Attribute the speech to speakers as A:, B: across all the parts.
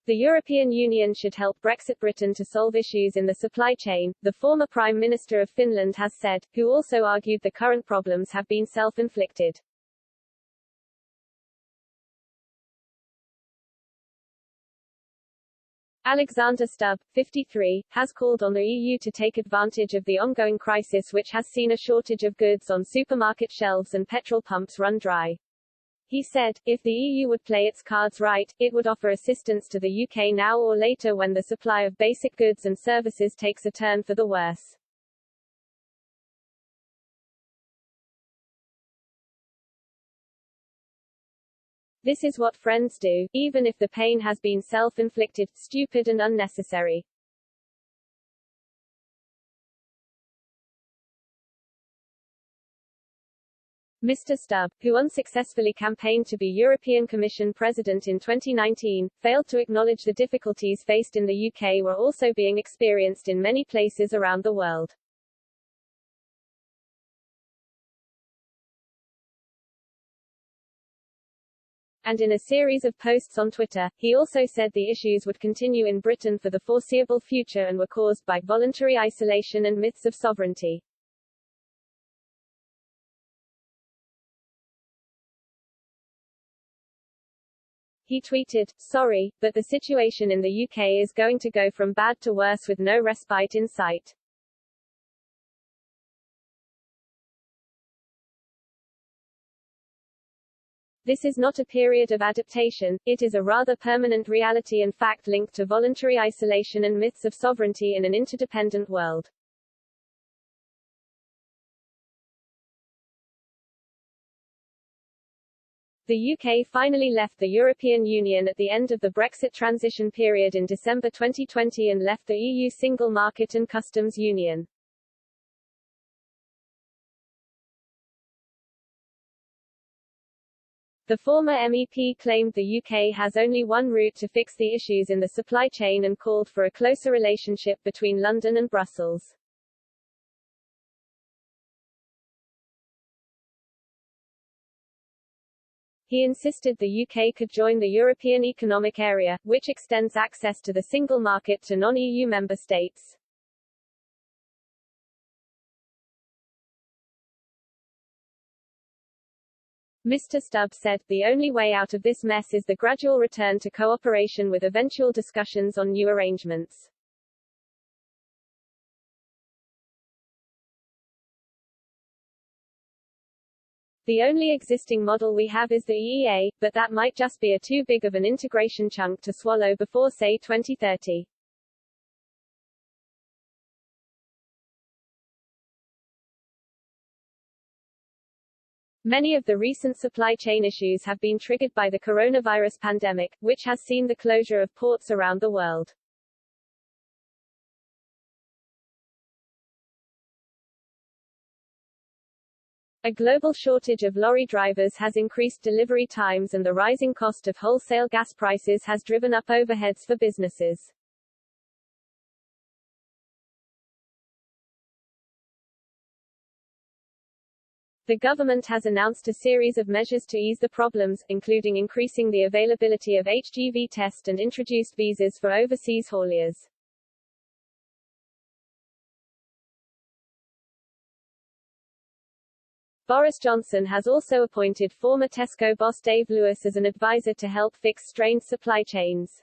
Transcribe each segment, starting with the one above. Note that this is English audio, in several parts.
A: The European Union should help Brexit Britain to solve issues in the supply chain, the former Prime Minister of Finland has said, who also argued the current problems have been self-inflicted. Alexander Stubb, 53, has called on the EU to take advantage of the ongoing crisis which has seen a shortage of goods on supermarket shelves and petrol pumps run dry. He said, if the EU would play its cards right, it would offer assistance to the UK now or later when the supply of basic goods and services takes a turn for the worse. This is what friends do, even if the pain has been self-inflicted, stupid and unnecessary. Mr. Stubb, who unsuccessfully campaigned to be European Commission President in 2019, failed to acknowledge the difficulties faced in the UK were also being experienced in many places around the world. And in a series of posts on Twitter, he also said the issues would continue in Britain for the foreseeable future and were caused by voluntary isolation and myths of sovereignty. He tweeted, "Sorry, but the situation in the UK is going to go from bad to worse with no respite in sight." This is not a period of adaptation, it is a rather permanent reality and fact linked to voluntary isolation and myths of sovereignty in an interdependent world. The UK finally left the European Union at the end of the Brexit transition period in December 2020 and left the EU Single Market and Customs Union. The former MEP claimed the UK has only one route to fix the issues in the supply chain and called for a closer relationship between London and Brussels. He insisted the UK could join the European Economic Area, which extends access to the single market to non-EU member states. Mr. Stubb said, "The only way out of this mess is the gradual return to cooperation with eventual discussions on new arrangements." The only existing model we have is the EEA, but that might just be a too big of an integration chunk to swallow before, say, 2030. Many of the recent supply chain issues have been triggered by the coronavirus pandemic, which has seen the closure of ports around the world. A global shortage of lorry drivers has increased delivery times and the rising cost of wholesale gas prices has driven up overheads for businesses. The government has announced a series of measures to ease the problems, including increasing the availability of HGV tests and introduced visas for overseas hauliers. Boris Johnson has also appointed former Tesco boss Dave Lewis as an advisor to help fix strained supply chains.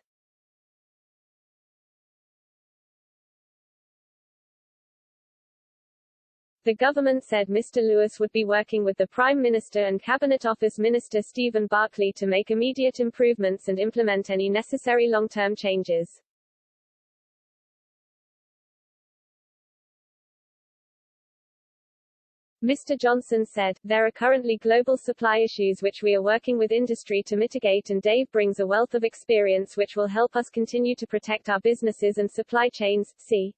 A: The government said Mr. Lewis would be working with the Prime Minister and Cabinet Office Minister Stephen Barclay to make immediate improvements and implement any necessary long-term changes. Mr. Johnson said, "There are currently global supply issues which we are working with industry to mitigate and Dave brings a wealth of experience which will help us continue to protect our businesses and supply chains." See